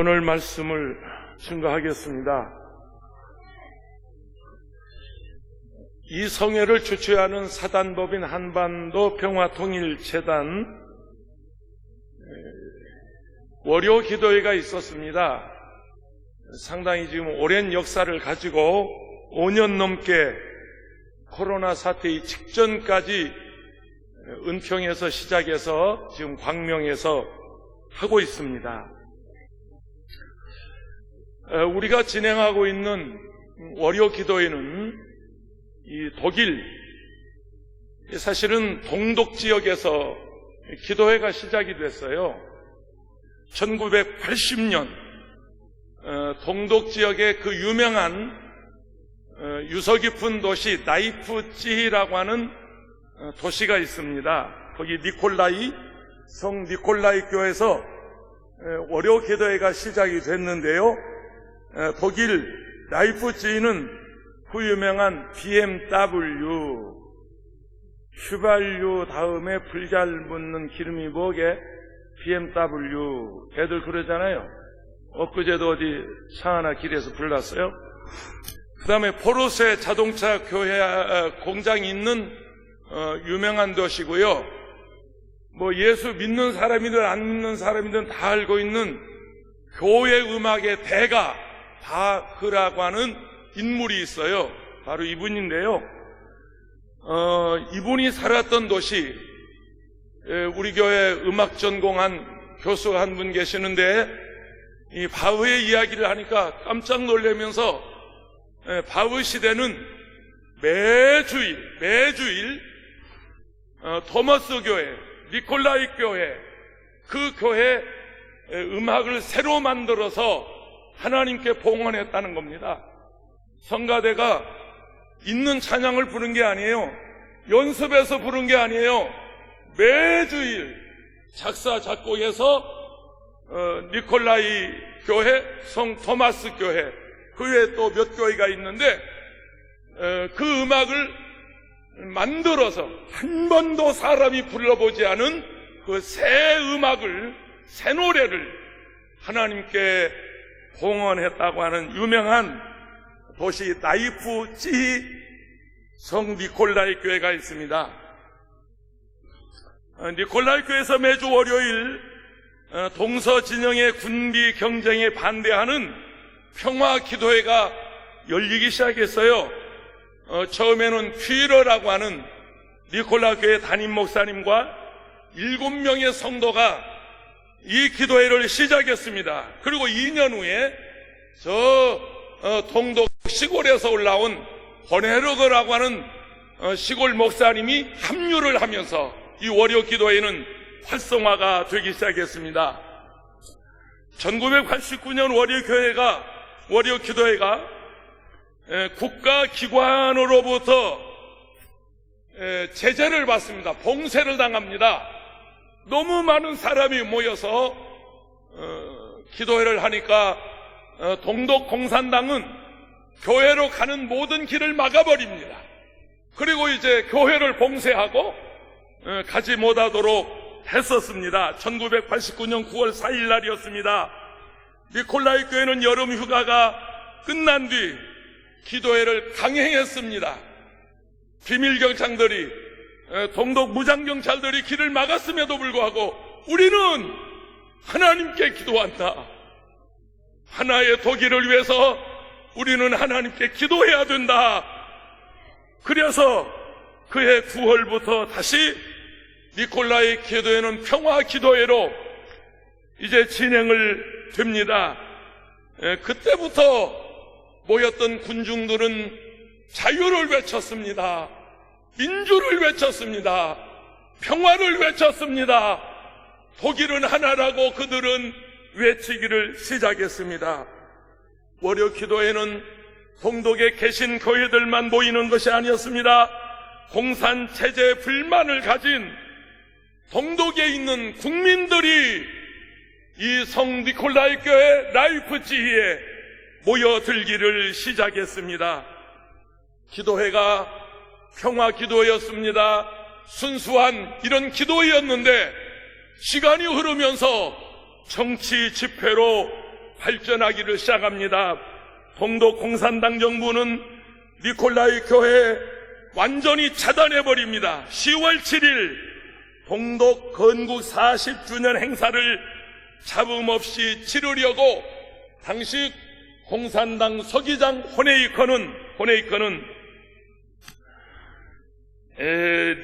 오늘 말씀을 증거하겠습니다. 이 성회를 주최하는 사단법인 한반도 평화통일재단 월요 기도회가 있었습니다. 상당히 지금 오랜 역사를 가지고 5년 넘게 코로나 사태 직전까지 은평에서 시작해서 지금 광명에서 하고 있습니다. 우리가 진행하고 있는 월요 기도회는 이 독일, 사실은 동독 지역에서 기도회가 시작이 됐어요. 1980년 동독 지역의 그 유명한 유서 깊은 도시 나이프치히라고 하는 도시가 있습니다. 거기 성 니콜라이 교회에서 월요 기도회가 시작이 됐는데요. 독일 나이프치히는 그 유명한 BMW 휘발유 다음에 불 잘 붙는 기름이 뭐게? BMW. 애들 그러잖아요. 엊그제도 어디 상하나 길에서 불났어요. 그 다음에 포르쉐 자동차 공장이 있는 유명한 도시고요. 뭐 예수 믿는 사람이든 안 믿는 사람이든 다 알고 있는 교회 음악의 대가 바흐라고 하는 인물이 있어요. 바로 이분인데요. 이분이 살았던 도시, 우리 교회 음악 전공한 교수가 한 분 계시는데 이 바흐의 이야기를 하니까 깜짝 놀라면서 바흐 시대는 매주일 토마스 교회, 니콜라이 교회, 그 교회 음악을 새로 만들어서 하나님께 봉헌했다는 겁니다. 성가대가 있는 찬양을 부른 게 아니에요. 연습해서 부른 게 아니에요. 매주일 작사 작곡해서 니콜라이 교회, 성 토마스 교회, 그 외에 또 몇 교회가 있는데 그 음악을 만들어서 한 번도 사람이 불러보지 않은 그 새 음악을, 새 노래를 하나님께 봉헌했다고 하는 유명한 도시 나이프치히 성 니콜라이 교회가 있습니다. 니콜라이 교회에서 매주 월요일 동서 진영의 군비 경쟁에 반대하는 평화 기도회가 열리기 시작했어요. 처음에는 퀴러라고 하는 니콜라 교회 담임 목사님과 7명의 성도가 이 기도회를 시작했습니다. 그리고 2년 후에 동독 시골에서 올라온 버네르거라고 하는 시골 목사님이 합류를 하면서 이 월요 기도회는 활성화가 되기 시작했습니다. 1989년 월요 기도회가 국가기관으로부터 제재를 받습니다. 봉쇄를 당합니다. 너무 많은 사람이 모여서 기도회를 하니까 동독 공산당은 교회로 가는 모든 길을 막아버립니다. 그리고 이제 교회를 봉쇄하고 가지 못하도록 했었습니다. 1989년 9월 4일 날이었습니다. 니콜라이 교회는 여름 휴가가 끝난 뒤 기도회를 강행했습니다. 비밀경찰들이, 동독 무장경찰들이 길을 막았음에도 불구하고 우리는 하나님께 기도한다. 하나의 독일을 위해서 우리는 하나님께 기도해야 된다. 그래서 그해 9월부터 다시 니콜라이 기도회는 평화 기도회로 이제 진행을 됩니다. 그때부터 모였던 군중들은 자유를 외쳤습니다. 민주를 외쳤습니다. 평화를 외쳤습니다. 독일은 하나라고 그들은 외치기를 시작했습니다. 월요 기도회는 동독에 계신 교회들만 모이는 것이 아니었습니다. 공산 체제에 불만을 가진 동독에 있는 국민들이 이 성 니콜라이 교회 라이프치히에 모여들기를 시작했습니다. 기도회가 평화 기도회였습니다. 순수한 이런 기도회였는데 시간이 흐르면서 정치 집회로 발전하기를 시작합니다. 동독 공산당 정부는 니콜라이 교회 완전히 차단해버립니다. 10월 7일 동독 건국 40주년 행사를 잡음없이 치르려고 당시 공산당 서기장 호네이커는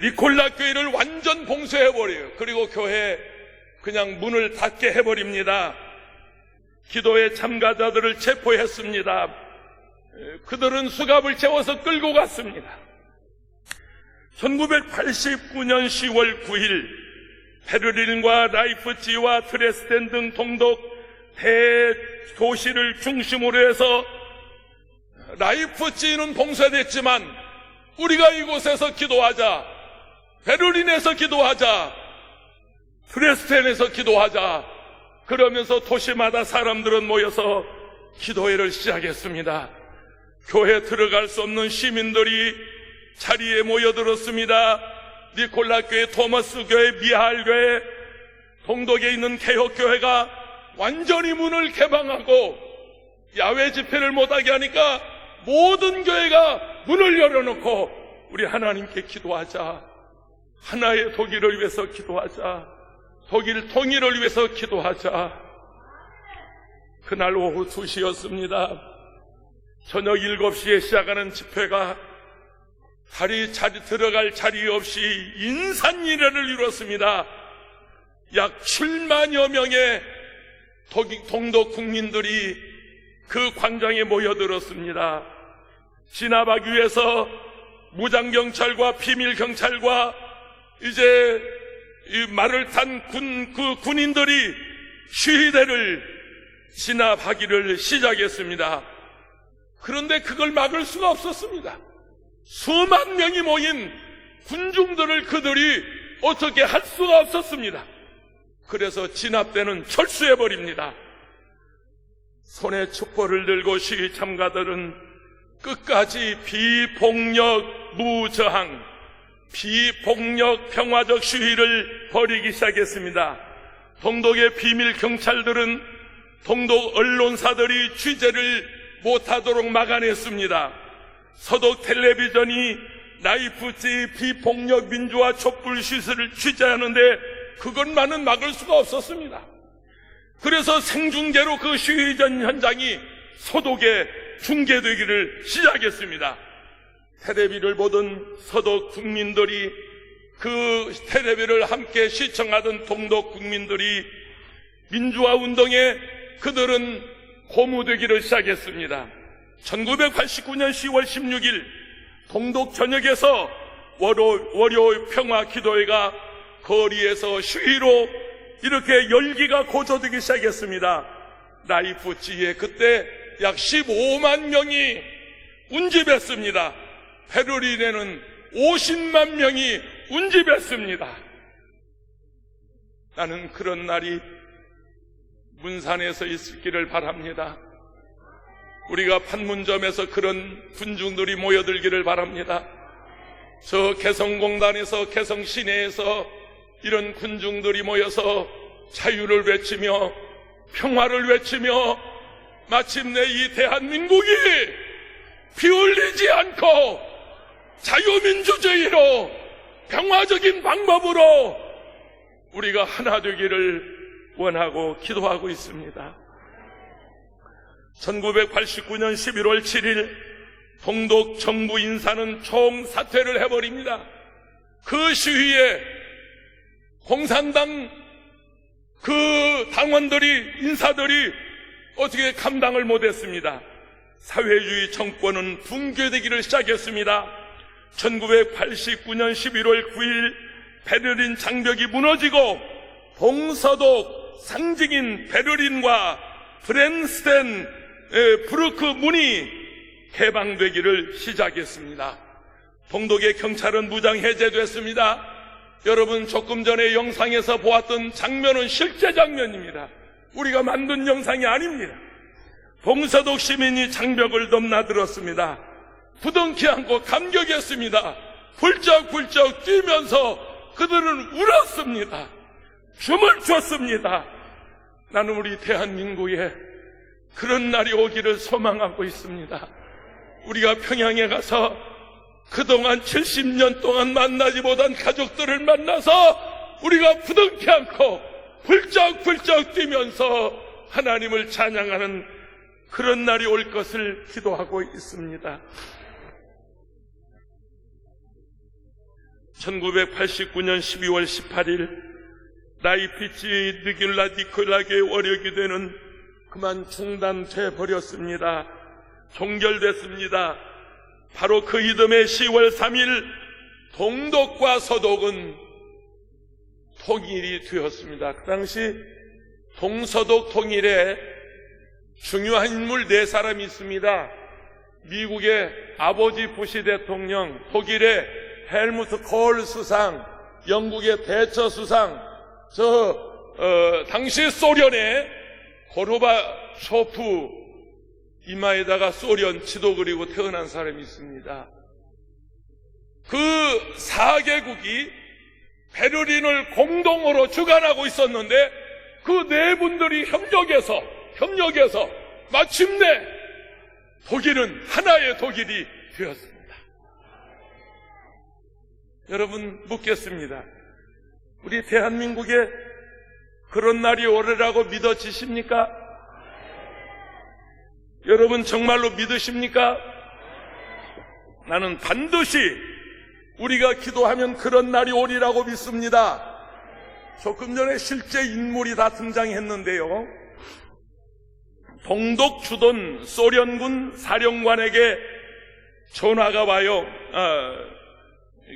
니콜라 교회를 완전 봉쇄해버려요. 그리고 교회 그냥 문을 닫게 해버립니다. 기도회 참가자들을 체포했습니다. 그들은 수갑을 채워서 끌고 갔습니다. 1989년 10월 9일 베를린과 라이프치히와 드레스덴 등 동독 대도시를 중심으로 해서 라이프치히는 봉쇄됐지만 우리가 이곳에서 기도하자, 베를린에서 기도하자, 드레스덴에서 기도하자, 그러면서 도시마다 사람들은 모여서 기도회를 시작했습니다. 교회 들어갈 수 없는 시민들이 자리에 모여들었습니다. 니콜라 교회, 토마스 교회, 미하엘 교회, 동독에 있는 개혁교회가 완전히 문을 개방하고 야외 집회를 못하게 하니까 모든 교회가 문을 열어놓고 우리 하나님께 기도하자, 하나의 독일을 위해서 기도하자, 독일 통일을 위해서 기도하자. 그날 오후 2시였습니다. 저녁 7시에 시작하는 집회가 들어갈 자리 없이 인산인해를 이뤘습니다. 약 7만여 명의 동독 국민들이 그 광장에 모여들었습니다. 진압하기 위해서 무장경찰과 비밀경찰과 이제 이 말을 탄 군인들이 시위대를 진압하기를 시작했습니다. 그런데 그걸 막을 수가 없었습니다. 수만 명이 모인 군중들을 그들이 어떻게 할 수가 없었습니다. 그래서 진압대는 철수해버립니다. 손에 촛불을 들고 시위 참가들은 끝까지 비폭력 무저항, 비폭력 평화적 시위를 벌이기 시작했습니다. 동독의 비밀 경찰들은 동독 언론사들이 취재를 못하도록 막아냈습니다. 서독 텔레비전이 라이프치히 비폭력 민주화 촛불 시위를 취재하는데 그것만은 막을 수가 없었습니다. 그래서 생중계로 그 시위 전 현장이 서독에 중계되기를 시작했습니다. 텔레비를 보던 서독 국민들이, 그 텔레비를 함께 시청하던 동독 국민들이 민주화 운동에 그들은 고무되기를 시작했습니다. 1989년 10월 16일 동독 전역에서 월요 평화 기도회가 거리에서 시위로 이렇게 열기가 고조되기 시작했습니다. 라이프치히에 그때 약 15만 명이 운집했습니다. 베를린에는 50만 명이 운집했습니다. 나는 그런 날이 문산에서 있기를 바랍니다. 우리가 판문점에서 그런 군중들이 모여들기를 바랍니다. 저 개성공단에서, 개성시내에서 이런 군중들이 모여서 자유를 외치며 평화를 외치며 마침내 이 대한민국이 피 흘리지 않고 자유민주주의로 평화적인 방법으로 우리가 하나 되기를 원하고 기도하고 있습니다. 1989년 11월 7일 동독 정부 인사는 총사퇴를 해버립니다. 그 시위에 공산당 그 당원들이, 인사들이 어떻게 감당을 못했습니다. 사회주의 정권은 붕괴되기를 시작했습니다. 1989년 11월 9일 베를린 장벽이 무너지고 동서독 상징인 베를린과 브렌스덴 브루크 문이 개방되기를 시작했습니다. 동독의 경찰은 무장 해제됐습니다. 여러분, 조금 전에 영상에서 보았던 장면은 실제 장면입니다. 우리가 만든 영상이 아닙니다. 동서독 시민이 장벽을 넘나들었습니다. 부둥키 안고 감격했습니다. 훌쩍훌쩍 뛰면서 그들은 울었습니다. 춤을 췄습니다. 나는 우리 대한민국에 그런 날이 오기를 소망하고 있습니다. 우리가 평양에 가서 그동안 70년 동안 만나지 못한 가족들을 만나서 우리가 부둥켜 안고 불쩍불쩍 뛰면서 하나님을 찬양하는 그런 날이 올 것을 기도하고 있습니다. 1989년 12월 18일 라이피치 느길라 니콜라교의 월역이 되는 그만 중단돼 버렸습니다. 종결됐습니다. 바로 그 이듬해 10월 3일 동독과 서독은 통일이 되었습니다. 그 당시 동서독 통일에 중요한 인물 4사람이 있습니다. 미국의 아버지 부시 대통령, 독일의 헬무트 콜 수상, 영국의 대처 수상, 당시 소련의 고르바초프 이마에다가 소련 지도 그리고 태어난 사람이 있습니다. 그 4개국이 베를린을 공동으로 주관하고 있었는데 그 4분들이 협력해서 마침내 독일은 하나의 독일이 되었습니다. 여러분 묻겠습니다. 우리 대한민국에 그런 날이 오리라고 믿어지십니까? 여러분 정말로 믿으십니까? 나는 반드시 우리가 기도하면 그런 날이 오리라고 믿습니다. 조금 전에 실제 인물이 다 등장했는데요. 동독 주둔 소련군 사령관에게 전화가 와요.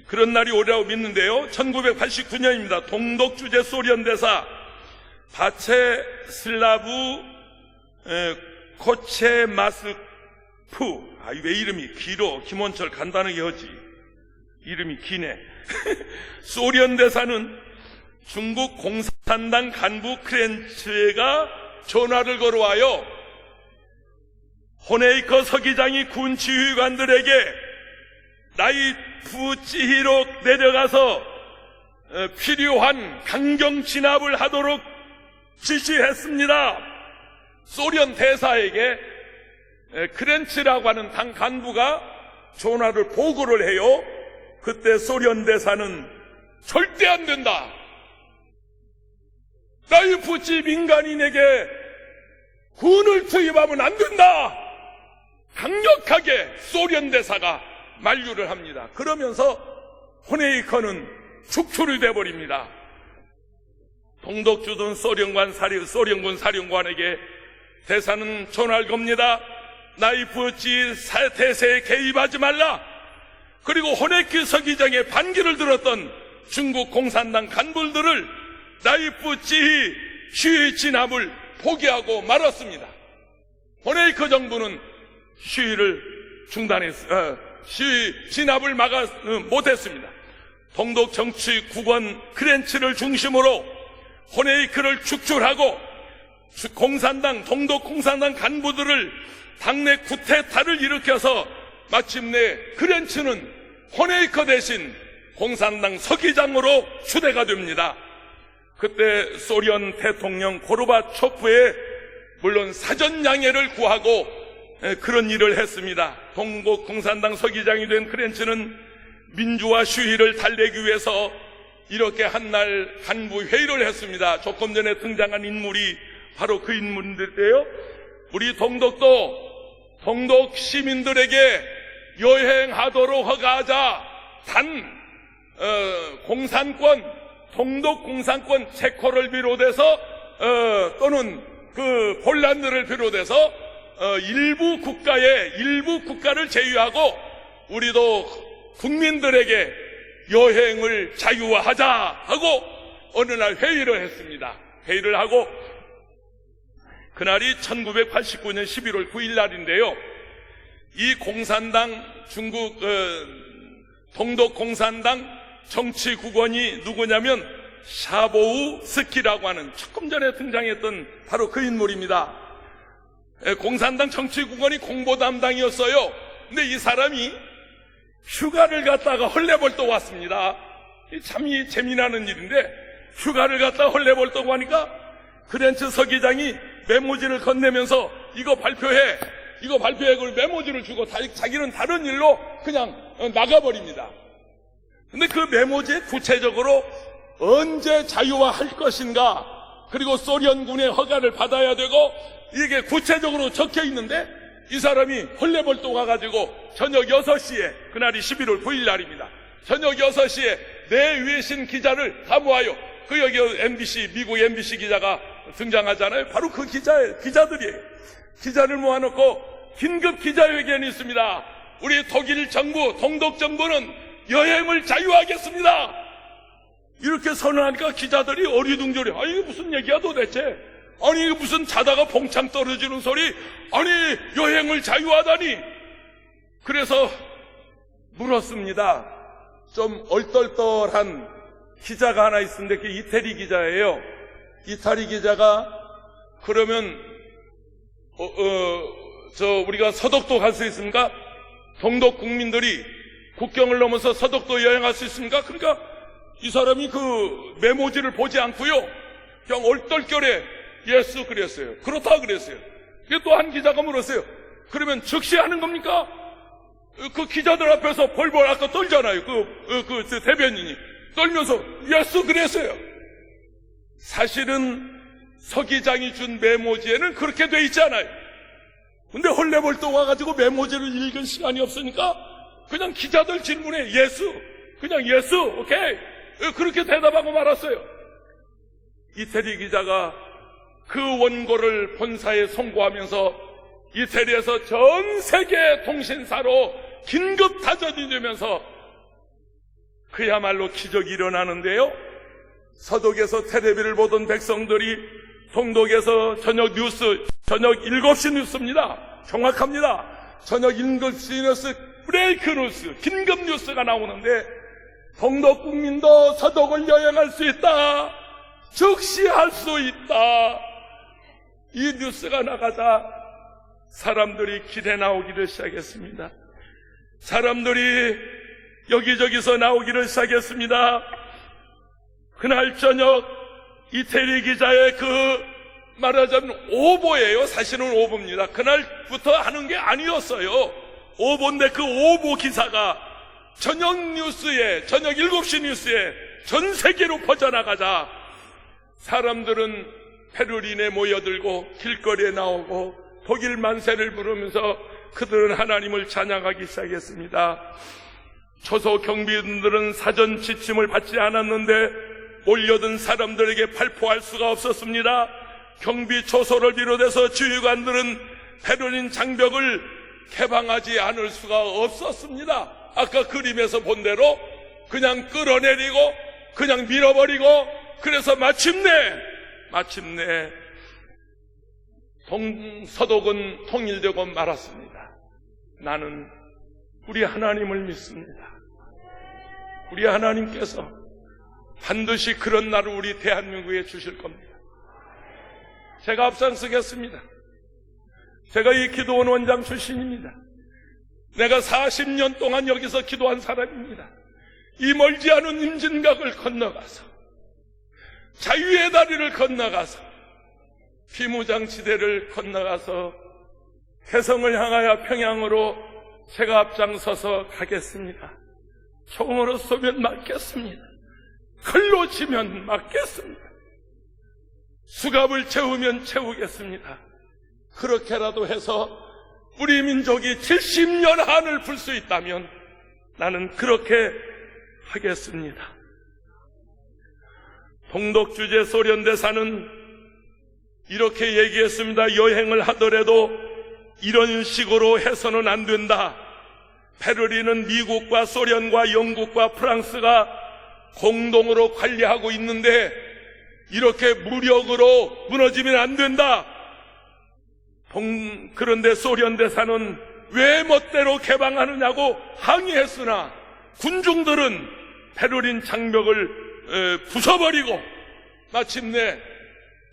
그런 날이 오리라고 믿는데요. 1989년입니다. 동독 주재 소련 대사 바체슬라브 코체마스프, 왜 이름이 길어? 김원철 간단하게 하지. 이름이 기네. 소련 대사는 중국 공산당 간부 크렌츠가 전화를 걸어와요. 호네이커 서기장이 군 지휘관들에게 라이프치히로 내려가서 필요한 강경 진압을 하도록 지시했습니다. 소련 대사에게 크렌츠라고 하는 당 간부가 전화를 보고를 해요. 그때 소련 대사는 절대 안 된다. 라이프치 민간인에게 군을 투입하면 안 된다. 강력하게 소련 대사가 만류를 합니다. 그러면서 호네이커는 축출이 돼버립니다. 동독 주둔 소련군 사령관에게 대사는 전화를 겁니다. 라이프치 대세에 개입하지 말라. 그리고 호네이커 서기장의 반기를 들었던 중국 공산당 간부들을 라이프치 시위 진압을 포기하고 말았습니다. 호네이커 정부는 시위를 시위 진압을 못했습니다. 동독 정치 국원 크렌츠를 중심으로 호네이커를 축출하고 동독 공산당 간부들을 당내 쿠데타를 일으켜서 마침내 크렌츠는 호네이커 대신 공산당 서기장으로 추대가 됩니다. 그때 소련 대통령 고르바초프의 물론 사전 양해를 구하고 그런 일을 했습니다. 동독 공산당 서기장이 된 크렌츠는 민주화 시위를 달래기 위해서 이렇게 한날 간부 회의를 했습니다. 조금 전에 등장한 인물이 바로 그 인물인데요. 우리 동독도 동독 시민들에게 여행하도록 허가하자. 단 동독 공산권 체코를 비롯해서 또는 그 폴란드를 비롯해서 일부 국가를 제외하고 우리도 국민들에게 여행을 자유화하자 하고 어느 날 회의를 했습니다. 회의를 하고 그날이 1989년 11월 9일 날인데요. 이 공산당 동독 공산당 정치국원이 누구냐면 샤보우스키라고 하는 조금 전에 등장했던 바로 그 인물입니다. 공산당 정치국원이 공보 담당이었어요. 근데 이 사람이 휴가를 갔다가 헐레벌떡 왔습니다. 참 재미나는 일인데 휴가를 갔다가 헐레벌떡 하니까 크렌츠 서기장이 메모지를 건네면서 이거 발표해. 그 메모지를 주고 자기는 다른 일로 그냥 나가버립니다. 근데 그 메모지에 구체적으로 언제 자유화할 것인가, 그리고 소련군의 허가를 받아야 되고, 이게 구체적으로 적혀 있는데 이 사람이 헐레벌떡 와가지고 저녁 6시에, 그날이 11월 9일 날입니다. 저녁 6시에 내 외신 기자를 다 모아요. 그 여기 MBC, 미국 MBC 기자가 등장하잖아요. 바로 그 기자들이에요. 기자를 모아놓고 긴급 기자회견이 있습니다. 우리 독일 정부, 동독 정부는 여행을 자유하겠습니다. 이렇게 선언하니까 기자들이 어리둥절해. 아니 이게 무슨 얘기야 도대체? 아니 이게 무슨 자다가 봉창 떨어지는 소리? 아니 여행을 자유하다니? 그래서 물었습니다. 좀 얼떨떨한 기자가 하나 있었는데 그게 이태리 기자예요. 이태리 기자가 그러면 우리가 서독도 갈 수 있습니까? 동독 국민들이 국경을 넘어서 서독도 여행할 수 있습니까? 그러니까 이 사람이 그 메모지를 보지 않고요, 그냥 얼떨결에 예스 그랬어요. 그렇다 그랬어요. 또 한 기자가 물었어요. 그러면 즉시 하는 겁니까? 그 기자들 앞에서 벌벌 아까 떨잖아요. 그 대변인이 떨면서 예스 그랬어요. 사실은 서 기장이 준 메모지에는 그렇게 돼 있지 않아요. 근데 헐레벌떡 와가지고 메모지를 읽을 시간이 없으니까 그냥 기자들 질문에 예스, 그냥 예스, 오케이, 그렇게 대답하고 말았어요. 이태리 기자가 그 원고를 본사에 송고하면서 이태리에서 전 세계 통신사로 긴급 타전이 되면서 그야말로 기적이 일어나는데요. 서독에서 텔레비를 보던 백성들이 동독에서 저녁 7시 뉴스입니다. 정확합니다. 저녁 7시 뉴스, 브레이크 뉴스, 긴급 뉴스가 나오는데 동독 국민도 서독을 여행할 수 있다, 즉시 할 수 있다, 이 뉴스가 나가자 사람들이 길에 나오기를 시작했습니다. 사람들이 여기저기서 나오기를 시작했습니다. 그날 저녁 이태리 기자의 그 말하자면 오보예요. 사실은 오보입니다. 그날부터 하는 게 아니었어요. 오보인데 그 오보 기사가 저녁 뉴스에, 저녁 7시 뉴스에 전 세계로 퍼져나가자 사람들은 베를린에 모여들고 길거리에 나오고 독일 만세를 부르면서 그들은 하나님을 찬양하기 시작했습니다. 초소 경비원들은 사전 지침을 받지 않았는데 몰려든 사람들에게 발포할 수가 없었습니다. 경비 초소를 비롯해서 지휘관들은 베를린 장벽을 개방하지 않을 수가 없었습니다. 아까 그림에서 본 대로 그냥 끌어내리고 그냥 밀어버리고, 그래서 마침내 서독은 통일되고 말았습니다. 나는 우리 하나님을 믿습니다. 우리 하나님께서 반드시 그런 날을 우리 대한민국에 주실 겁니다. 제가 앞장서겠습니다. 제가 이 기도원 원장 출신입니다. 내가 40년 동안 여기서 기도한 사람입니다. 이 멀지 않은 임진각을 건너가서, 자유의 다리를 건너가서, 비무장지대를 건너가서 해성을 향하여 평양으로 제가 앞장서서 가겠습니다. 총으로 쏘면 맞겠습니다. 칼로 치면 맞겠습니다. 수갑을 채우면 채우겠습니다. 그렇게라도 해서 우리 민족이 70년 한을 풀 수 있다면 나는 그렇게 하겠습니다. 동독 주재 소련 대사는 이렇게 얘기했습니다. 여행을 하더라도 이런 식으로 해서는 안 된다. 베를린은 미국과 소련과 영국과 프랑스가 공동으로 관리하고 있는데 이렇게 무력으로 무너지면 안 된다. 그런데 소련 대사는 왜 멋대로 개방하느냐고 항의했으나 군중들은 베를린 장벽을 부숴버리고 마침내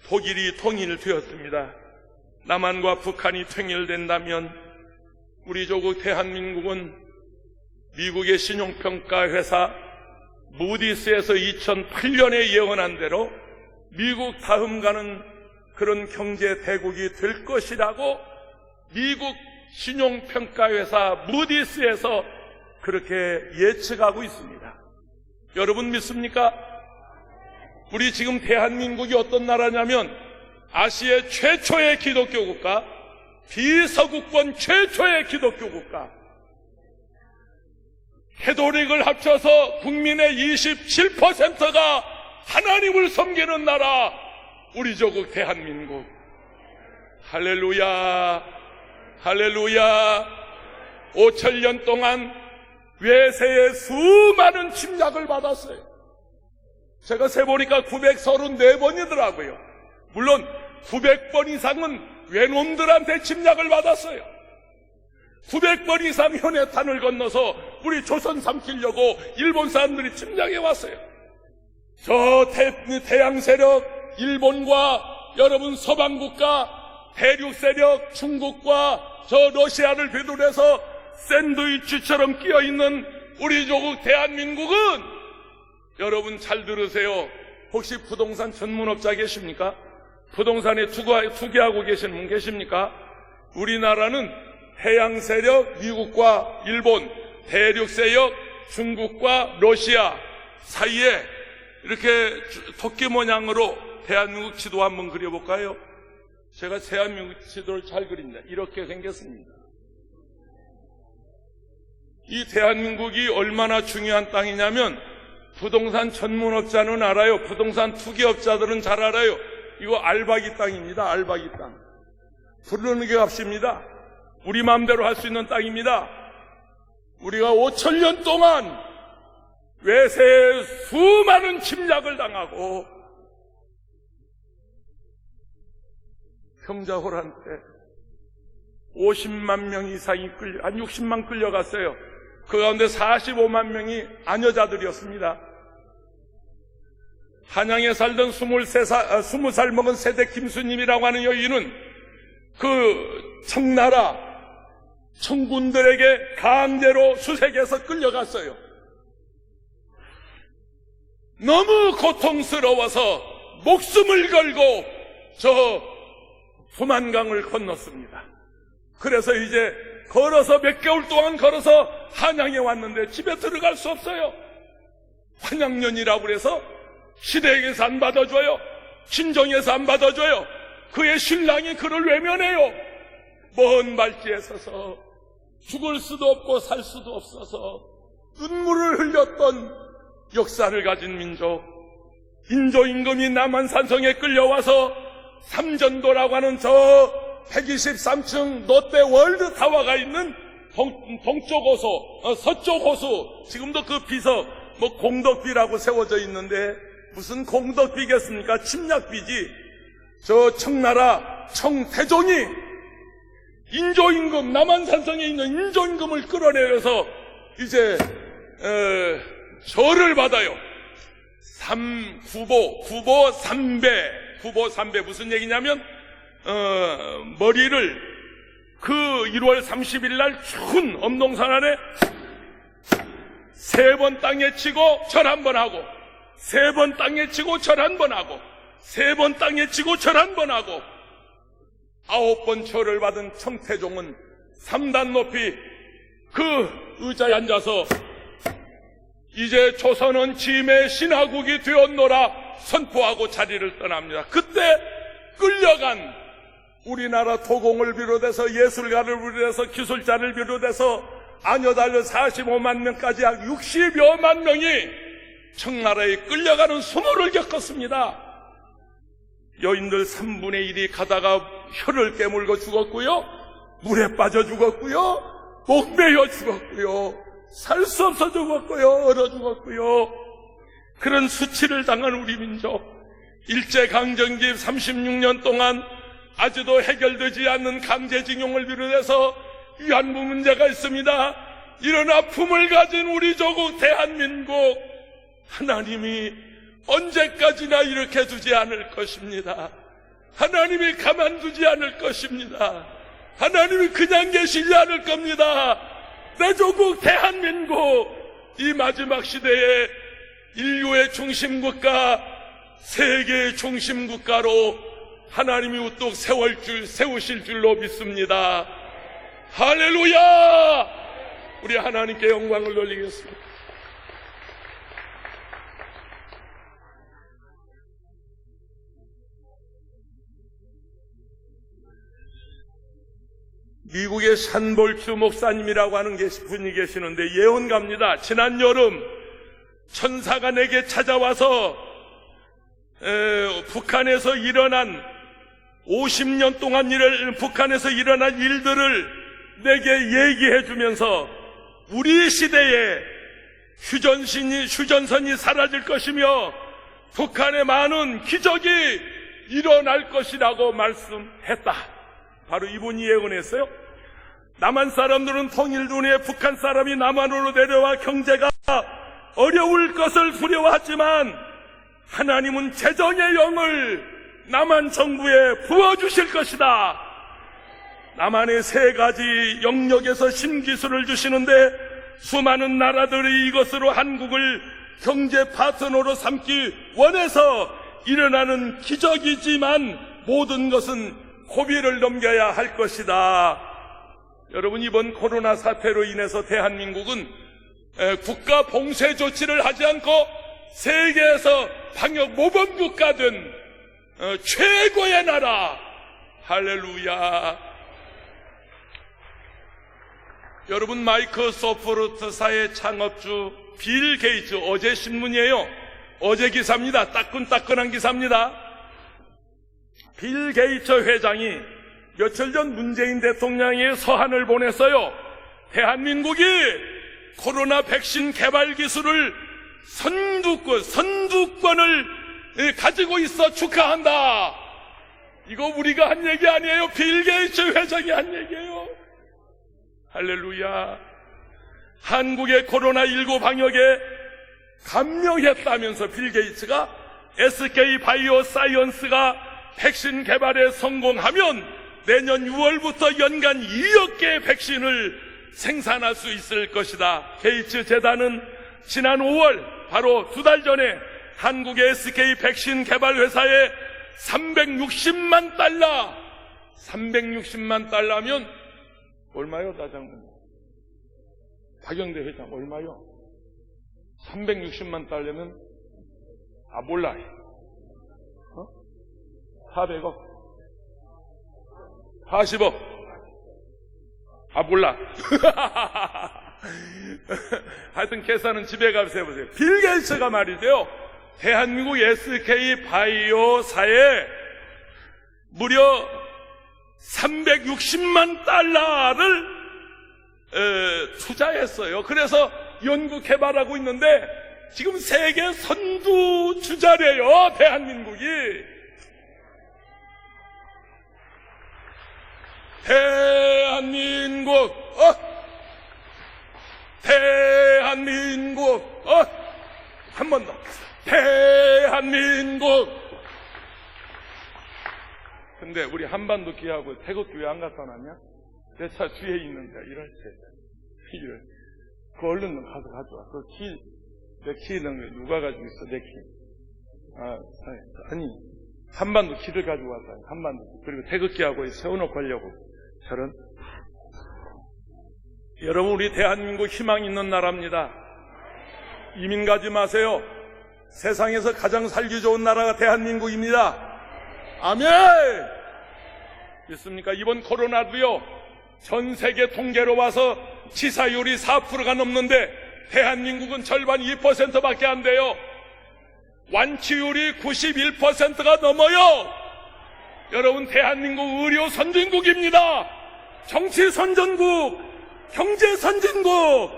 독일이 통일되었습니다. 남한과 북한이 통일된다면 우리 조국 대한민국은 미국의 신용평가 회사 무디스에서 2008년에 예언한 대로 미국 다음 가는 그런 경제 대국이 될 것이라고 미국 신용평가회사 무디스에서 그렇게 예측하고 있습니다. 여러분 믿습니까? 우리 지금 대한민국이 어떤 나라냐면 아시아 최초의 기독교 국가, 비서구권 최초의 기독교 국가, 캐톨릭을 합쳐서 국민의 27%가 하나님을 섬기는 나라, 우리 조국 대한민국. 할렐루야, 할렐루야. 5,000년 동안 외세의 수많은 침략을 받았어요. 제가 세보니까 934번이더라고요. 물론 900번 이상은 외놈들한테 침략을 받았어요. 900번 이상 현해탄을 건너서 우리 조선 삼키려고 일본 사람들이 침략해 왔어요. 저 태양 세력 일본과 여러분 서방 국가, 대륙 세력 중국과 저 러시아를 비롯해서 샌드위치처럼 끼어있는 우리 조국 대한민국은, 여러분 잘 들으세요. 혹시 부동산 전문업자 계십니까? 부동산에 투기하고 계시는 분 계십니까? 우리나라는 태양 세력 미국과 일본, 대륙 세력 중국과 러시아 사이에 이렇게 토끼 모양으로 대한민국 지도 한번 그려볼까요? 제가 대한민국 지도를 잘 그립니다. 이렇게 생겼습니다. 이 대한민국이 얼마나 중요한 땅이냐면 부동산 전문업자는 알아요. 부동산 투기업자들은 잘 알아요. 이거 알박이 땅입니다. 알박이 땅. 부르는 게 값입니다. 우리 마음대로 할 수 있는 땅입니다. 우리가 5,000년 동안 외세의 수많은 침략을 당하고 평자호란 때 50만 명 이상이 한 60만 끌려갔어요. 그 가운데 45만 명이 아녀자들이었습니다. 한양에 살던 20살 먹은 세대 김수님이라고 하는 여인은 그 청나라 청군들에게 강제로 수색해서 끌려갔어요. 너무 고통스러워서 목숨을 걸고 저 후만강을 건넜습니다. 그래서 이제 걸어서 몇 개월 동안 걸어서 한양에 왔는데 집에 들어갈 수 없어요. 한양년이라고 그래서 시댁에서 안 받아줘요. 친정에서 안 받아줘요. 그의 신랑이 그를 외면해요. 먼 발치에 서서 죽을 수도 없고 살 수도 없어서 눈물을 흘렸던 역사를 가진 민족, 인조임금이 남한산성에 끌려와서 삼전도라고 하는 저 123층 롯데 월드타워가 있는 동쪽 호수, 서쪽 호수, 지금도 그 비석 공덕비라고 세워져 있는데 무슨 공덕비겠습니까? 침략비지. 저 청나라 청태종이 인조임금, 남한산성에 있는 인조임금을 끌어내려서 이제 절을 받아요. 구보 삼배 무슨 얘기냐면 머리를 그 1월 30일 날 추운 엄동산 안에 3번 땅에 치고 절 1번 하고 3번 땅에 치고 절 1번 하고 3번 땅에 치고 절 1번 하고 9번 절을 받은 청태종은 3단 높이 그 의자에 앉아서 이제 조선은 짐의 신하국이 되었노라 선포하고 자리를 떠납니다. 그때 끌려간 우리나라 도공을 비롯해서 예술가를 비롯해서 기술자를 비롯해서 아녀달려 45만 명까지 약 60여만 명이 청나라에 끌려가는 수모를 겪었습니다. 여인들 3분의 1이 가다가 혀를 깨물고 죽었고요, 물에 빠져 죽었고요, 목매여 죽었고요, 살 수 없어 죽었고요, 얼어 죽었고요. 그런 수치를 당한 우리 민족, 일제강점기 36년 동안 아직도 해결되지 않는 강제징용을 비롯해서 위안부 문제가 있습니다. 이런 아픔을 가진 우리 조국 대한민국, 하나님이 언제까지나 이렇게 두지 않을 것입니다. 하나님이 가만두지 않을 것입니다. 하나님이 그냥 계시지 않을 겁니다. 내 조국 대한민국, 이 마지막 시대에 인류의 중심국가, 세계의 중심국가로 하나님이 우뚝 세우실 줄로 믿습니다. 할렐루야! 우리 하나님께 영광을 돌리겠습니다. 미국의 샨볼츠 목사님이라고 하는 분이 계시는데 예언가입니다. 지난 여름 천사가 내게 찾아와서 북한에서 일어난 50년 동안 북한에서 일어난 일들을 내게 얘기해 주면서 우리 시대에 휴전선이 사라질 것이며 북한에 많은 기적이 일어날 것이라고 말씀했다. 바로 이분이 예언했어요. 남한 사람들은 통일도 후에 북한 사람이 남한으로 내려와 경제가 어려울 것을 두려워하지만 하나님은 재정의 영을 남한 정부에 부어주실 것이다. 남한의 3가지 영역에서 신기술을 주시는데 수많은 나라들이 이것으로 한국을 경제 파트너로 삼기 원해서 일어나는 기적이지만 모든 것은 고비를 넘겨야 할 것이다. 여러분, 이번 코로나 사태로 인해서 대한민국은 국가 봉쇄 조치를 하지 않고 세계에서 방역 모범국가 된 최고의 나라. 할렐루야. 여러분, 마이크로소프트사의 창업주 빌 게이츠, 어제 신문이에요. 어제 기사입니다. 따끈따끈한 기사입니다. 빌 게이츠 회장이 며칠 전 문재인 대통령의 서한을 보냈어요. 대한민국이 코로나 백신 개발 기술을 선두권을 가지고 있어 축하한다. 이거 우리가 한 얘기 아니에요. 빌 게이츠 회장이 한 얘기예요. 할렐루야. 한국의 코로나19 방역에 감명했다면서 빌 게이츠가 SK 바이오사이언스가 백신 개발에 성공하면 내년 6월부터 연간 2억 개의 백신을 생산할 수 있을 것이다. 게이츠 재단은 지난 5월 바로 2달 전에 한국의 SK 백신 개발 회사에 360만 달러면 얼마요, 다장님? 박영대 회장 얼마요? 360만 달러면 몰라요. 400억? 40억? 몰라. 하여튼 계산은 집에 가서 해보세요. 빌 게이츠가 말이죠, 대한민국 SK 바이오사에 무려 360만 달러를 투자했어요. 그래서 연구 개발하고 있는데 지금 세계 선두 주자래요, 대한민국이. 대한민국, 한 번 더. 대한민국. 근데 우리 한반도 기하고 태극기 왜 안 갖다 놨냐? 내 차 뒤에 있는데, 이럴 때. 그 얼른 가서 가져와. 내 키 있는 거 누가 가지고 있어, 내 키. 아니, 한반도 키를 가지고 왔어요. 한반도 키. 그리고 태극기하고 세워놓고 하려고. 저런. 여러분, 우리 대한민국 희망 있는 나라입니다. 이민 가지 마세요. 세상에서 가장 살기 좋은 나라가 대한민국입니다. 아멘! 믿습니까? 이번 코로나도요, 전 세계 통계로 봐서 치사율이 4%가 넘는데 대한민국은 절반 2%밖에 안 돼요. 완치율이 91%가 넘어요. 여러분, 대한민국 의료 선진국입니다. 정치 선진국, 경제 선진국,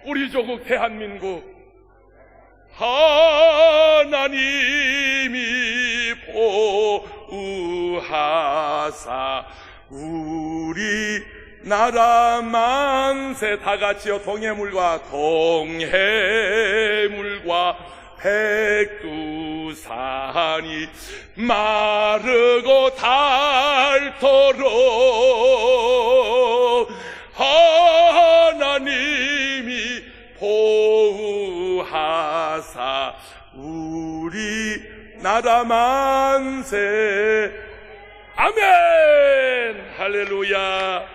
우리 조국 대한민국. 하나님이 보호하사 우리 나라 만세. 다 같이요. 동해물과 백두산이 마르고 닳도록 하나님이 보호하사 우리 나라 만세. 아멘. 할렐루야.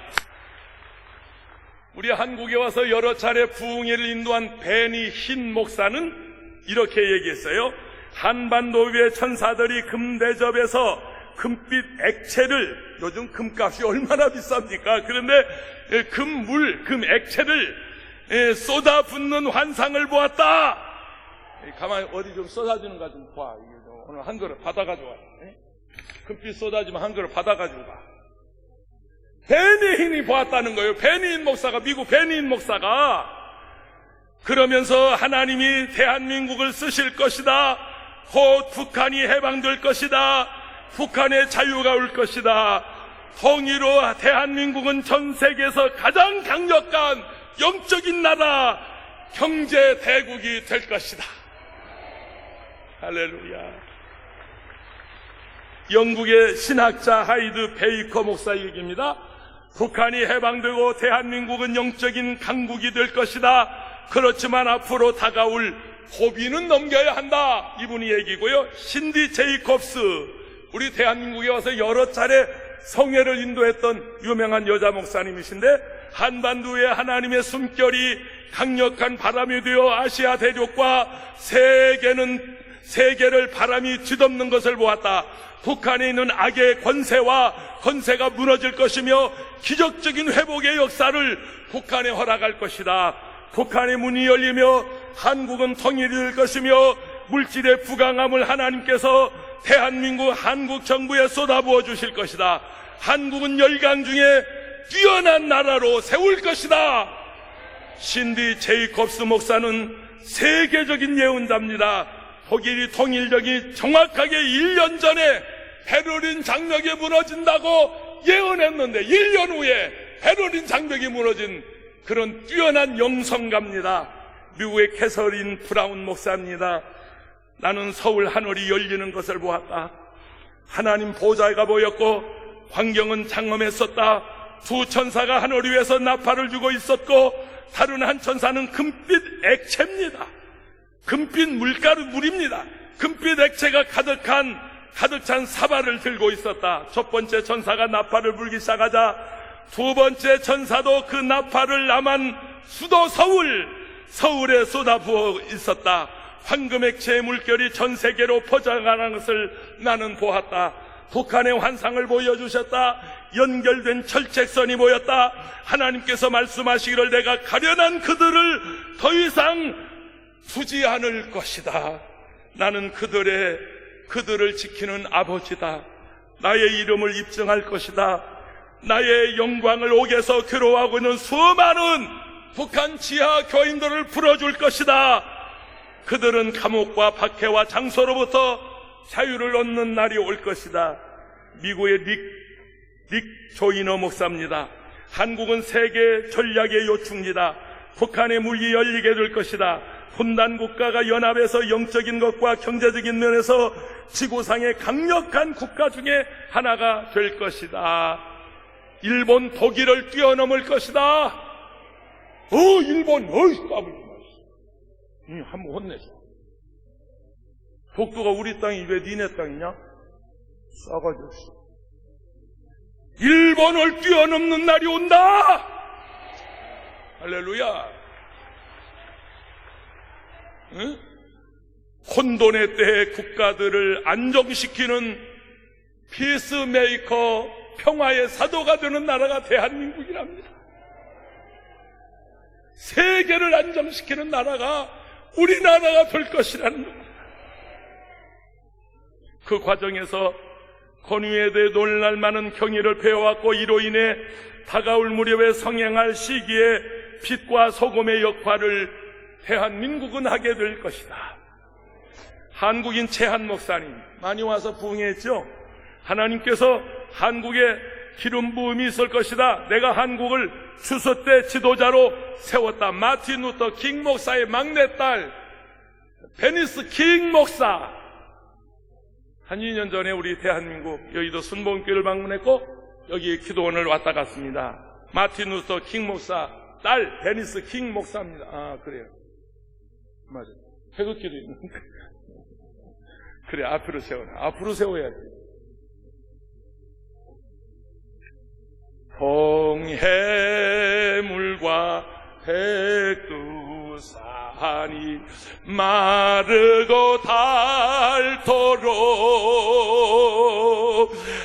우리 한국에 와서 여러 차례 부흥회를 인도한 베니 흰 목사는 이렇게 얘기했어요. 한반도 위의 천사들이 금대접에서 금빛 액체를, 요즘 금값이 얼마나 비쌉니까? 그런데 금 액체를 쏟아붓는 환상을 보았다. 가만히 어디 좀 쏟아주는 거 좀 봐. 오늘 한 그릇 받아가지고 와. 금빛 쏟아지면 한 그릇 받아가지고 가. 베니힌이 보았다는 거예요. 베니힌 목사가, 미국 베니힌 목사가. 그러면서 하나님이 대한민국을 쓰실 것이다. 곧 북한이 해방될 것이다. 북한의 자유가 올 것이다. 통일로 대한민국은 전 세계에서 가장 강력한 영적인 나라, 경제 대국이 될 것이다. 할렐루야. 영국의 신학자 하이드 베이커 목사 얘기입니다. 북한이 해방되고 대한민국은 영적인 강국이 될 것이다. 그렇지만 앞으로 다가올 고비는 넘겨야 한다. 이분이 얘기고요. 신디 제이콥스, 우리 대한민국에 와서 여러 차례 성회를 인도했던 유명한 여자 목사님이신데, 한반도에 하나님의 숨결이 강력한 바람이 되어 아시아 대륙과 세계를 바람이 뒤덮는 것을 보았다. 북한에 있는 악의 권세가 무너질 것이며 기적적인 회복의 역사를 북한에 허락할 것이다. 북한의 문이 열리며 한국은 통일될 것이며 물질의 부강함을 하나님께서 대한민국 한국 정부에 쏟아부어 주실 것이다. 한국은 열강 중에 뛰어난 나라로 세울 것이다. 신디 제이콥스 목사는 세계적인 예언자입니다. 독일이 통일력이 정확하게 1년 전에 베를린 장벽이 무너진다고 예언했는데 1년 후에 베를린 장벽이 무너진 그런 뛰어난 영성가입니다. 미국의 캐서린 브라운 목사입니다. 나는 서울 하늘이 열리는 것을 보았다. 하나님 보좌가 보였고 광경은 장엄했었다. 두 천사가 하늘 위에서 나팔을 주고 있었고 다른 한 천사는 금빛 액체입니다. 금빛 물입니다. 금빛 액체가 가득 찬 사발을 들고 있었다. 첫 번째 천사가 나팔을 불기 시작하자 두 번째 천사도 그 나팔을 남한 수도 서울에 쏟아부어 있었다. 황금 액체의 물결이 전 세계로 퍼져가는 것을 나는 보았다. 북한의 환상을 보여주셨다. 연결된 철책선이 보였다. 하나님께서 말씀하시기를 내가 가련한 그들을 더 이상 두지 않을 것이다. 나는 그들을 지키는 아버지다. 나의 이름을 입증할 것이다. 나의 영광을 옥에서 괴로워하고 있는 수많은 북한 지하 교인들을 풀어줄 것이다. 그들은 감옥과 박해와 장소로부터 자유를 얻는 날이 올 것이다. 미국의 닉 조이너 목사입니다. 한국은 세계 전략의 요충지다. 북한의 문이 열리게 될 것이다. 분단 국가가 연합해서 영적인 것과 경제적인 면에서 지구상의 강력한 국가 중에 하나가 될 것이다. 일본, 독일을 뛰어넘을 것이다. 일본, 까불지 마시오. 한번 혼내줘. 독도가 우리 땅이 왜 니네 땅이냐? 싸가지 없어. 일본을 뛰어넘는 날이 온다. 할렐루야. 응? 혼돈의 때에 국가들을 안정시키는 피스메이커, 평화의 사도가 되는 나라가 대한민국이랍니다. 세계를 안정시키는 나라가 우리나라가 될 것이라는 겁니다. 그 과정에서 권위에 대해 놀랄 만한 경의를 배워왔고 이로 인해 다가올 무렵에 성행할 시기에 빛과 소금의 역할을 대한민국은 하게 될 것이다. 한국인 최한 목사님 많이 와서 부흥했죠. 하나님께서 한국에 기름 부음이 있을 것이다. 내가 한국을 추수 때 지도자로 세웠다. 마틴 루터 킹 목사의 막내딸 베니스 킹 목사, 한 2년 전에 우리 대한민국 여의도 순복음교회를 방문했고 여기 기도원을 왔다 갔습니다. 마틴 루터 킹 목사 딸 베니스 킹 목사입니다. 그래요. 맞아요. 태극기도 있는데. 그래, 앞으로 세워라. 앞으로 세워야지. 동해물과 백두산이 마르고 닳도록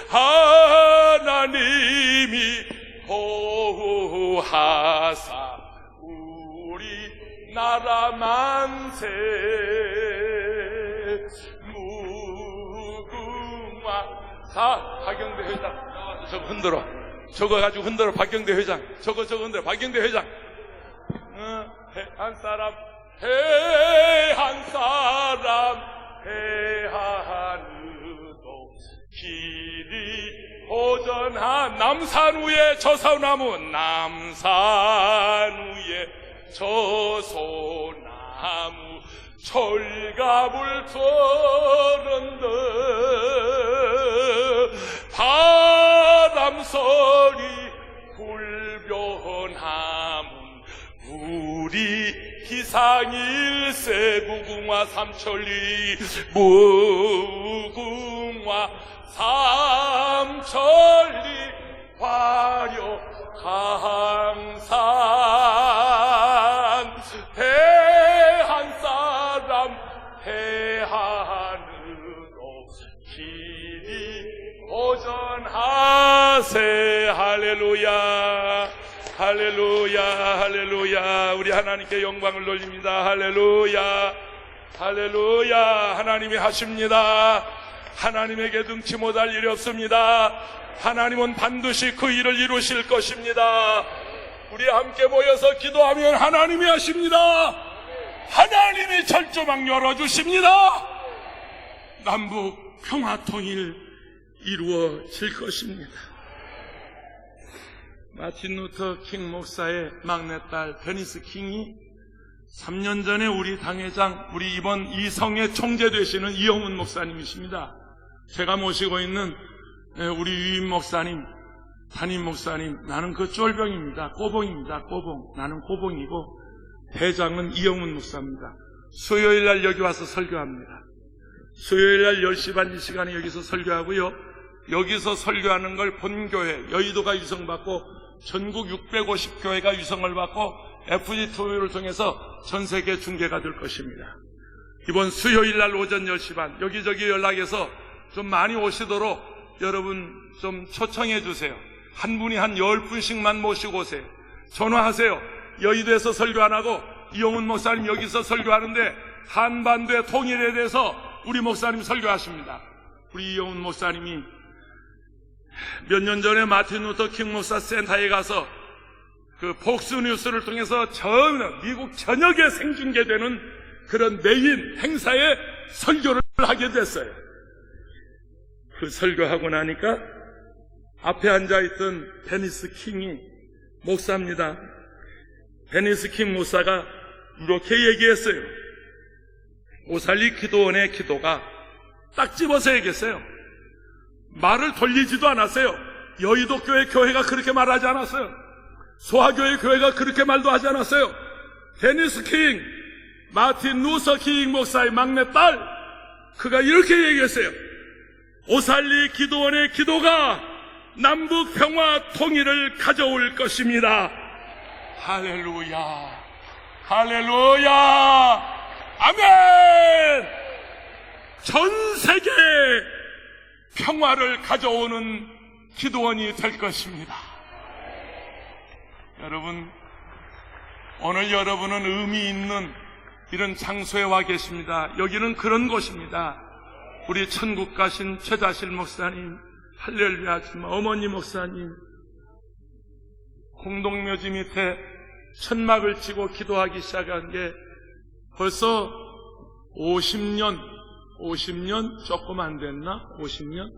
하나님이 보호하사 우리 나라 만세 무궁화. 자, 박영대 회장 나와서 저거 흔들어. 저거 가지고 흔들어. 박경대 회장 저거 흔들어. 박경대 회장. 한 사람 해안으로 길이 호전한 남산 위에 저소나무 남산 위에 저소나무 철갑을 쏘는데 바람소리 불변하문 우리 기상일세 무궁화 삼천리 무궁화 삼천리 화려 강산 대한사람 해안으로 길이 호전하세. 할렐루야 할렐루야 할렐루야. 우리 하나님께 영광을 돌립니다. 할렐루야 할렐루야. 하나님이 하십니다. 하나님에게 능치 못할 일이 없습니다. 하나님은 반드시 그 일을 이루실 것입니다. 우리 함께 모여서 기도하면 하나님이 하십니다. 하나님이 철조망 열어주십니다. 남북 평화통일 이루어질 것입니다. 마틴 루터 킹 목사의 막내딸 베니스 킹이 3년 전에 우리 당회장, 우리 이번 이성의 총재 되시는 이영훈 목사님이십니다. 제가 모시고 있는 우리 유임 목사님, 담임 목사님, 나는 그 쫄병입니다. 꼬봉입니다. 꼬봉. 나는 꼬봉이고 대장은 이영훈 목사입니다. 수요일날 여기 와서 설교합니다. 수요일날 10시 반 이 시간에 여기서 설교하고요. 여기서 설교하는 걸 본교회, 여의도가 유성받고 전국 650교회가 유성을 받고 FG2를 통해서 전세계 중계가 될 것입니다. 이번 수요일날 오전 10시 반 여기저기 연락해서 좀 많이 오시도록 여러분 좀 초청해 주세요. 한 분이 한 10분씩만 모시고 오세요. 전화하세요. 여의도에서 설교 안 하고 이영훈 목사님 여기서 설교하는데 한반도의 통일에 대해서 우리 목사님 설교하십니다. 우리 이영훈 목사님이 몇 년 전에 마틴 루터 킹 목사 센터에 가서 그 폭스뉴스를 통해서 미국 전역에 생중계되는 그런 메인 행사에 설교를 하게 됐어요. 그 설교하고 나니까 앞에 앉아있던 베니스 킹이 목사입니다. 베니스 킹 목사가 이렇게 얘기했어요. 오살리 기도원의 기도가 딱 집어서 얘기했어요. 말을 돌리지도 않았어요. 여의도 교회 교회가 그렇게 말하지 않았어요. 소아교회 교회가 그렇게 말도 하지 않았어요. 베니스 킹, 마틴 루터 킹 목사의 막내딸, 그가 이렇게 얘기했어요. 오살리 기도원의 기도가 남북 평화 통일을 가져올 것입니다. 할렐루야 할렐루야 아멘. 전 세계 평화를 가져오는 기도원이 될 것입니다. 여러분, 오늘 여러분은 의미 있는 이런 장소에 와 계십니다. 여기는 그런 곳입니다. 우리 천국 가신 최다실 목사님, 할렐루야 어머니 목사님, 공동묘지 밑에 천막을 치고 기도하기 시작한 게 벌써 50년 조금 안 됐나? 50년?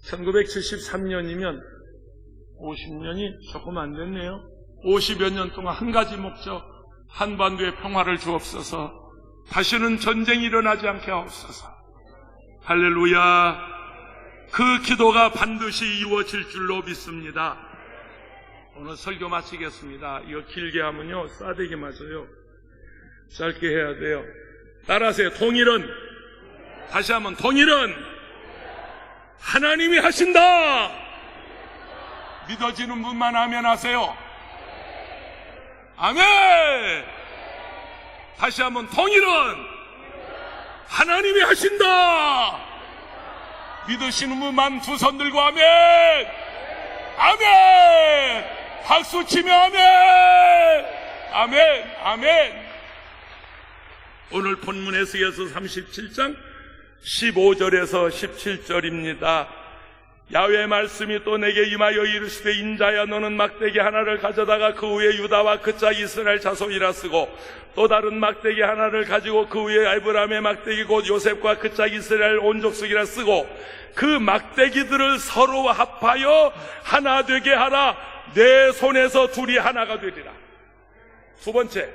1973년이면 50년이 조금 안 됐네요. 50여 년 동안 한 가지 목적, 한반도의 평화를 주옵소서. 다시는 전쟁이 일어나지 않게 하옵소서. 할렐루야. 그 기도가 반드시 이루어질 줄로 믿습니다. 오늘 설교 마치겠습니다. 이거 길게 하면요 싸대기 맞아요. 짧게 해야 돼요. 따라하세요. 통일은 다시 한번, 통일은 하나님이 하신다. 믿어지는 분만 아멘 하세요. 아멘. 다시 한번, 통일은 하나님이 하신다. 믿으시는 분만 두 손 들고 아멘. 아멘. 박수 치며 아멘. 아멘. 아멘. 오늘 본문 에스겔서 37장 15절에서 17절입니다. 야훼의 말씀이 또 내게 임하여 이르시되, 인자야, 너는 막대기 하나를 가져다가 그 위에 유다와 그 짝 이스라엘 자손이라 쓰고, 또 다른 막대기 하나를 가지고 그 위에 아브라함의 막대기 곧 요셉과 그 짝 이스라엘 온 족속이라 쓰고, 그 막대기들을 서로 합하여 하나 되게 하라. 내 손에서 둘이 하나가 되리라. 두 번째,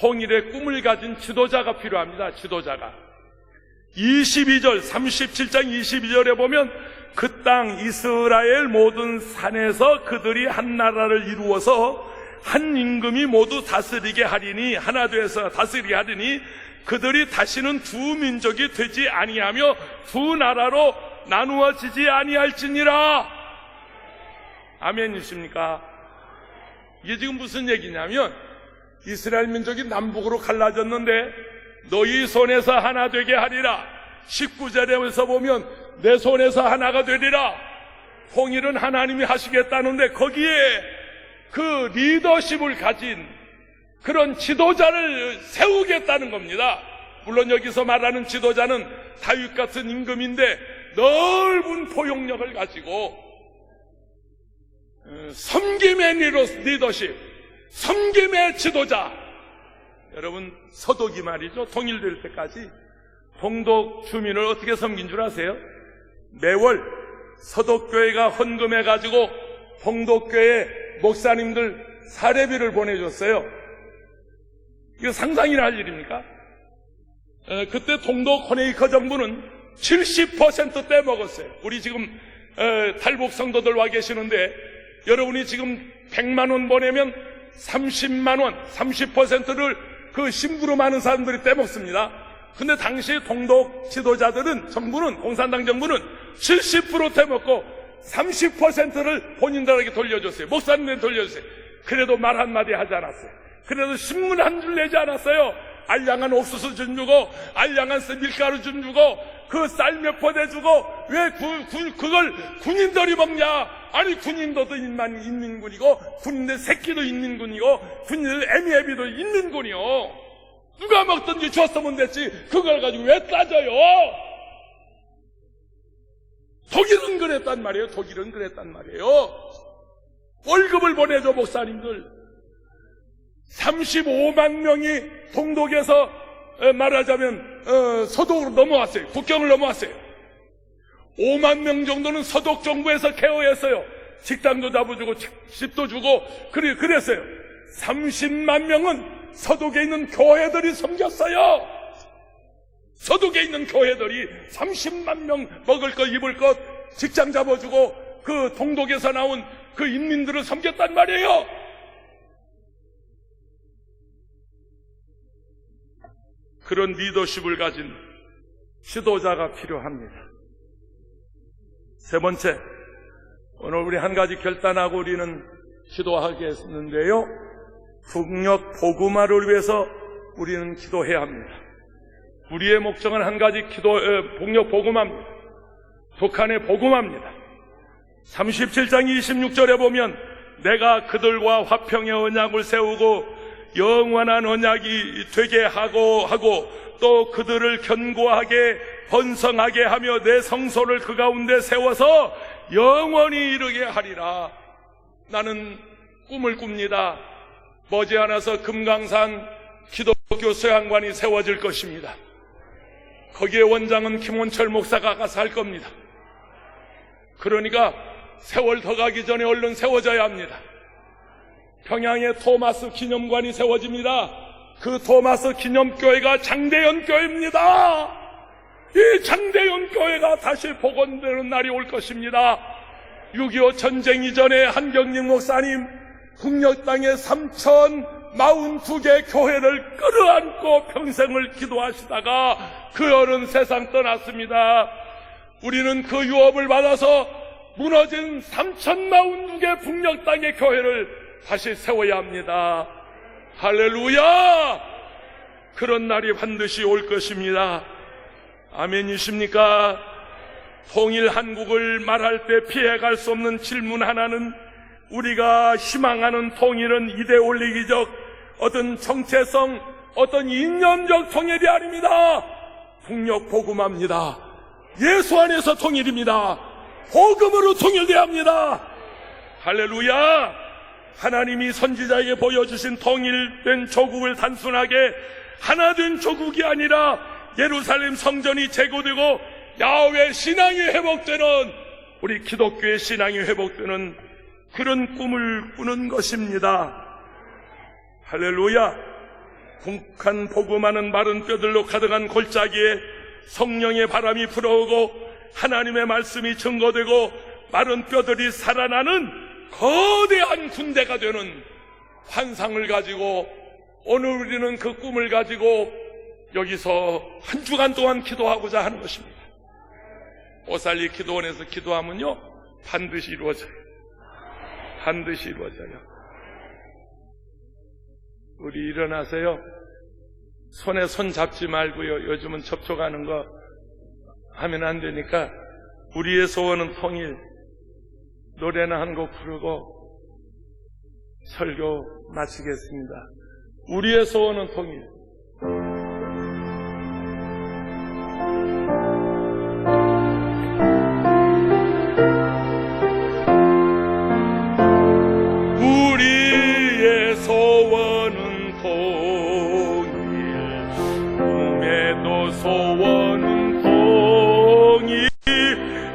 통일의 꿈을 가진 지도자가 필요합니다. 지도자가. 22절, 37장 22절에 보면, 그 땅 이스라엘 모든 산에서 그들이 한 나라를 이루어서 한 임금이 모두 다스리게 하리니, 하나 되어서 다스리게 하리니, 그들이 다시는 두 민족이 되지 아니하며 두 나라로 나누어지지 아니할지니라. 아멘이십니까? 이게 지금 무슨 얘기냐면, 이스라엘 민족이 남북으로 갈라졌는데 너희 손에서 하나 되게 하리라. 19절에서 보면 내 손에서 하나가 되리라. 통일은 하나님이 하시겠다는데 거기에 그 리더십을 가진 그런 지도자를 세우겠다는 겁니다. 물론 여기서 말하는 지도자는 다윗 같은 임금인데 넓은 포용력을 가지고 섬김의 리더십, 섬김의 지도자. 여러분, 서독이 말이죠, 통일될 때까지 동독 주민을 어떻게 섬긴 줄 아세요? 매월 서독교회가 헌금해가지고 동독교회 목사님들 사례비를 보내줬어요. 이거 상상이나 할 일입니까? 그때 동독 코네이커 정부는 70% 떼먹었어요. 우리 지금 탈북 성도들 와 계시는데, 여러분이 지금 100만 원 보내면 30만 원, 30%를 그 심부름 하는 사람들이 떼먹습니다. 근데 당시 동독 지도자들은, 정부는, 공산당 정부는 70% 떼먹고 30%를 본인들에게 돌려줬어요. 목사님들에게 돌려줬어요. 그래도 말 한마디 하지 않았어요. 그래도 신문 한 줄 내지 않았어요. 알량한 옥수수 좀 주고, 알량한 밀가루 좀 주고, 그 쌀 몇 포대 주고, 왜 그걸 군인들이 먹냐? 아니, 군인들도 인민군이고, 군인들 새끼도 인민군이고, 군인들 애미애비도 인민군이요. 누가 먹든지 줬으면 됐지, 그걸 가지고 왜 따져요? 독일은 그랬단 말이에요. 독일은 그랬단 말이에요. 월급을 보내줘, 목사님들. 35만 명이 동독에서 말하자면 서독으로 넘어왔어요. 국경을 넘어왔어요. 5만 명 정도는 서독 정부에서 케어했어요. 식당도 잡아주고 집도 주고 그랬어요. 30만 명은 서독에 있는 교회들이 섬겼어요. 서독에 있는 교회들이 30만 명 먹을 것 입을 것 직장 잡아주고 그 동독에서 나온 그 인민들을 섬겼단 말이에요. 그런 리더십을 가진 지도자가 필요합니다. 세 번째, 오늘 우리 한 가지 결단하고 우리는 기도하겠는데요, 북녘 복음화를 위해서 우리는 기도해야 합니다. 우리의 목적은 한 가지 북녘 복음화입니다. 북한의 복음화입니다. 37장 26절에 보면, 내가 그들과 화평의 언약을 세우고 영원한 언약이 되게 하고 또 그들을 견고하게 번성하게 하며 내 성소를 그 가운데 세워서 영원히 이르게 하리라. 나는 꿈을 꿉니다. 머지않아서 금강산 기독교 서양관이 세워질 것입니다. 거기에 원장은 김원철 목사가 가서 할 겁니다. 그러니까 세월 더 가기 전에 얼른 세워져야 합니다. 평양에 토마스 기념관이 세워집니다. 그 토마스 기념교회가 장대현 교회입니다. 이 장대현 교회가 다시 복원되는 날이 올 것입니다. 6.25 전쟁 이전에 한경림 목사님 북녘 땅에 42개 교회를 끌어안고 평생을 기도하시다가 그 어른 세상 떠났습니다. 우리는 그 유업을 받아서 무너진 3042개 북녘 땅의 교회를 다시 세워야 합니다. 할렐루야! 그런 날이 반드시 올 것입니다. 아멘이십니까? 통일 한국을 말할 때 피해갈 수 없는 질문 하나는, 우리가 희망하는 통일은 이데올로기적 어떤 정체성, 어떤 이념적 통일이 아닙니다. 북녘 복음합니다. 예수 안에서 통일입니다. 복음으로 통일돼야 합니다. 할렐루야! 하나님이 선지자에게 보여주신 통일된 조국을 단순하게 하나된 조국이 아니라 예루살렘 성전이 재고되고 야훼 신앙이 회복되는, 우리 기독교의 신앙이 회복되는 그런 꿈을 꾸는 것입니다. 할렐루야! 북한 복음하는 마른 뼈들로 가득한 골짜기에 성령의 바람이 불어오고 하나님의 말씀이 증거되고 마른 뼈들이 살아나는 거대한 군대가 되는 환상을 가지고, 오늘 우리는 그 꿈을 가지고 여기서 한 주간 동안 기도하고자 하는 것입니다. 오살리 기도원에서 기도하면요, 반드시 이루어져요. 반드시 이루어져요. 우리 일어나세요. 손에 손 잡지 말고요. 요즘은 접촉하는 거 하면 안 되니까 우리의 소원은 통일. 노래나 한 곡 부르고 설교 마치겠습니다. 우리의 소원은 통일. 우리의 소원은 통일. 꿈에도 소원은 통일.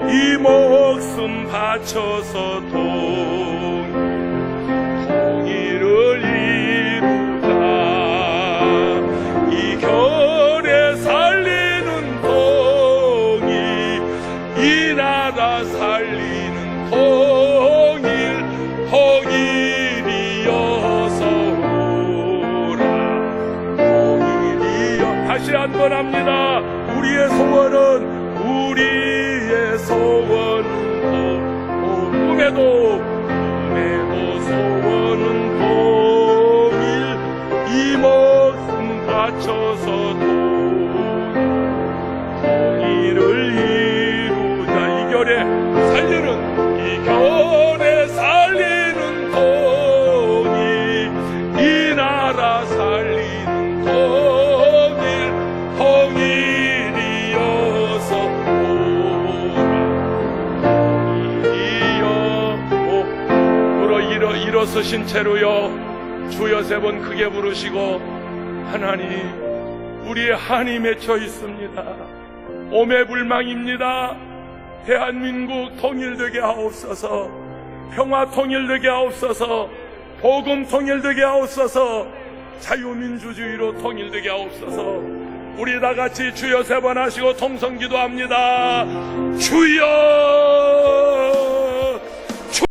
이 목숨 바쳐서 통일을 이루자. 이 결에 살리는 통일, 이 나라 살리는 통일, 통일이어서 오라. 통일이여. 다시 한번 합니다. 우리의 소원은, 우리의 소원은 꿈에도 소원은 통일. 이 목숨 바쳐서 통일을 이루자. 이 결에 살리는, 이 결에 살리는 통일, 이 나라 살리는 통일, 통일이어서 일어서신 채로요, 주여 세 번 크게 부르시고, 하나님, 우리의 한이 맺혀 있습니다. 오매불망입니다. 대한민국 통일되게 하옵소서. 평화 통일되게 하옵소서. 복음 통일되게 하옵소서. 자유민주주의로 통일되게 하옵소서. 우리 다같이 주여 세 번 하시고 통성기도합니다. 주여!